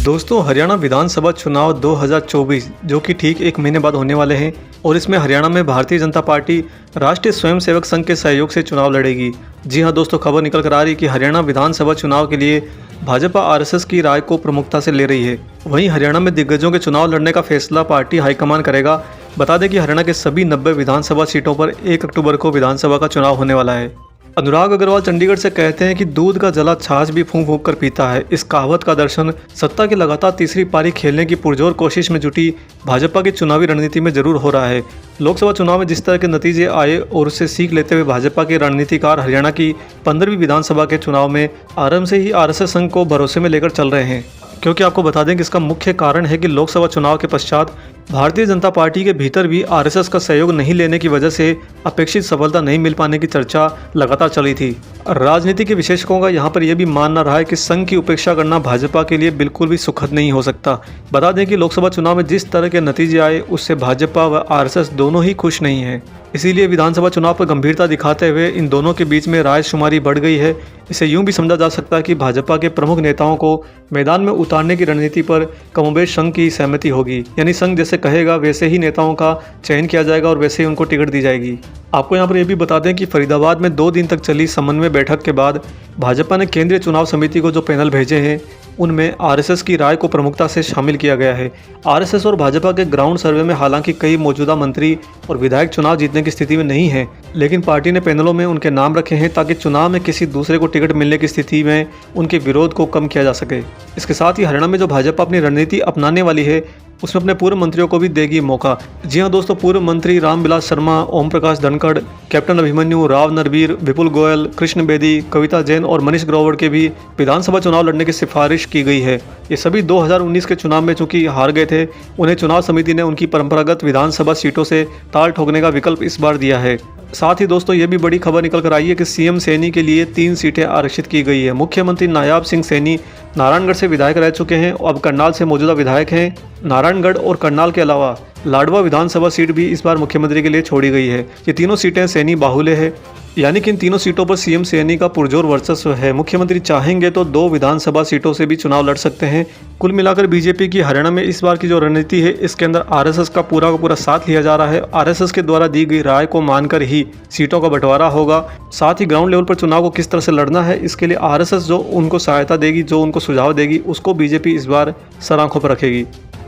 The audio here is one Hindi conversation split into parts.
दोस्तों, हरियाणा विधानसभा चुनाव 2024 जो कि ठीक एक महीने बाद होने वाले हैं और इसमें हरियाणा में भारतीय जनता पार्टी राष्ट्रीय स्वयंसेवक संघ के सहयोग से चुनाव लड़ेगी। जी हां दोस्तों, खबर निकल कर आ रही कि हरियाणा विधानसभा चुनाव के लिए भाजपा आरएसएस की राय को प्रमुखता से ले रही है। वहीं हरियाणा में दिग्गजों के चुनाव लड़ने का फैसला पार्टी हाईकमान करेगा। बता दें कि हरियाणा के सभी 90 विधानसभा सीटों पर 1 अक्टूबर को विधानसभा का चुनाव होने वाला है। अनुराग अग्रवाल चंडीगढ़ से कहते हैं कि दूध का जला छाछ भी फूंक फूंक कर पीता है। इस कहावत का दर्शन सत्ता की लगातार तीसरी पारी खेलने की पुरजोर कोशिश में जुटी भाजपा की चुनावी रणनीति में जरूर हो रहा है। लोकसभा चुनाव में जिस तरह के नतीजे आए और उससे सीख लेते हुए भाजपा के रणनीतिकार हरियाणा की 15वीं विधानसभा के चुनाव में आरंभ से ही आरएसएस संघ को भरोसे में लेकर चल रहे हैं, क्योंकि आपको बता दें कि इसका मुख्य कारण है कि लोकसभा चुनाव के पश्चात भारतीय जनता पार्टी के भीतर भी आरएसएस का सहयोग नहीं लेने की वजह से अपेक्षित सफलता नहीं मिल पाने की चर्चा लगातार चली थी। राजनीति के विशेषज्ञों का यहां पर यह भी मानना रहा है कि संघ की उपेक्षा करना भाजपा के लिए बिल्कुल भी सुखद नहीं हो सकता। बता दें कि लोकसभा चुनाव में जिस तरह के नतीजे आए उससे भाजपा व आरएसएस दोनों ही खुश नहीं है। इसीलिए विधानसभा चुनाव पर गंभीरता दिखाते हुए इन दोनों के बीच में रायशुमारी बढ़ गई है। इसे यूं भी समझा जा सकता है कि भाजपा के प्रमुख नेताओं को मैदान में उतारने की रणनीति पर कमोबेश संघ की सहमति होगी, यानी संघ जैसे कहेगा वैसे ही नेताओं का चयन किया जाएगा और वैसे ही उनको टिकट दी जाएगी। आपको यहाँ पर यह भी बता दें कि फरीदाबाद में 2 दिन तक चली समन्वय बैठक के बाद भाजपा ने केंद्रीय चुनाव समिति को जो पैनल भेजे हैं उनमें आरएसएस की राय को प्रमुखता से शामिल किया गया है। आरएसएस और भाजपा के ग्राउंड सर्वे में हालांकि कई मौजूदा मंत्री और विधायक चुनाव जीतने की स्थिति में नहीं हैं, लेकिन पार्टी ने पैनलों में उनके नाम रखे हैं ताकि चुनाव में किसी दूसरे को टिकट मिलने की स्थिति में उनके विरोध को कम किया जा सके। इसके साथ ही हरियाणा में जो भाजपा अपनी रणनीति अपनाने वाली है उसमें अपने पूर्व मंत्रियों को भी देगी मौका। जी हां दोस्तों, पूर्व मंत्री रामविलास शर्मा, ओम प्रकाश धनखड़, कैप्टन अभिमन्यु, राव नरवीर, विपुल गोयल, कृष्ण बेदी, कविता जैन और मनीष ग्रोवर के भी विधानसभा चुनाव लड़ने की सिफारिश की गई है। ये सभी 2019 के चुनाव में चूंकि हार गए थे, उन्हें चुनाव समिति ने उनकी परंपरागत विधानसभा सीटों से ताल ठोकने का विकल्प इस बार दिया है। साथ ही दोस्तों, ये भी बड़ी खबर निकल कर आई है कि सीएम सैनी के लिए 3 सीटें आरक्षित की गई है। मुख्यमंत्री नायाब सिंह सैनी नारायणगढ़ से विधायक रह चुके हैं और अब करनाल से मौजूदा विधायक हैं। नारायणगढ़ और करनाल के अलावा लाडवा विधानसभा सीट भी इस बार मुख्यमंत्री के लिए छोड़ी गई है। ये तीनों सीटें सैनी बाहुल्य है, यानी कि इन तीनों सीटों पर सीएम सैनी का पुरजोर वर्चस्व है। मुख्यमंत्री चाहेंगे तो 2 विधानसभा सीटों से भी चुनाव लड़ सकते हैं। कुल मिलाकर बीजेपी की हरियाणा में इस बार की जो रणनीति है इसके अंदर आरएसएस का पूरा साथ लिया जा रहा है। आरएसएस के द्वारा दी गई राय को मानकर ही सीटों का बंटवारा होगा। साथ ही ग्राउंड लेवल पर चुनाव को किस तरह से लड़ना है इसके लिए आरएसएस जो उनको सहायता देगी, जो उनको सुझाव देगी, उसको बीजेपी इस बार सर आंखों पर रखेगी।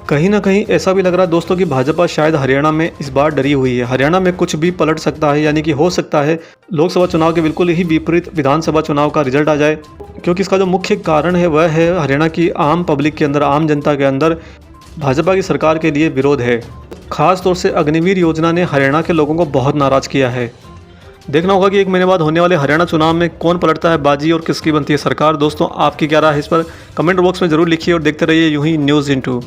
कहीं ना कहीं ऐसा भी लग रहा है दोस्तों कि भाजपा शायद हरियाणा में इस बार डरी हुई है। हरियाणा में कुछ भी पलट सकता है, यानी कि हो सकता है लोकसभा चुनाव के बिल्कुल ही विपरीत विधानसभा चुनाव का रिजल्ट आ जाए, क्योंकि इसका जो मुख्य कारण है वह है हरियाणा की आम पब्लिक के अंदर, आम जनता के अंदर भाजपा की सरकार के लिए विरोध है। खास तौर से अग्निवीर योजना ने हरियाणा के लोगों को बहुत नाराज किया है। देखना होगा कि 1 महीने बाद होने वाले हरियाणा चुनाव में कौन पलटता है बाजी और किसकी बनती है सरकार। दोस्तों, आपकी क्या राय है इस पर कमेंट बॉक्स में जरूर लिखिए और देखते रहिए यूं ही न्यूज़ इंटू।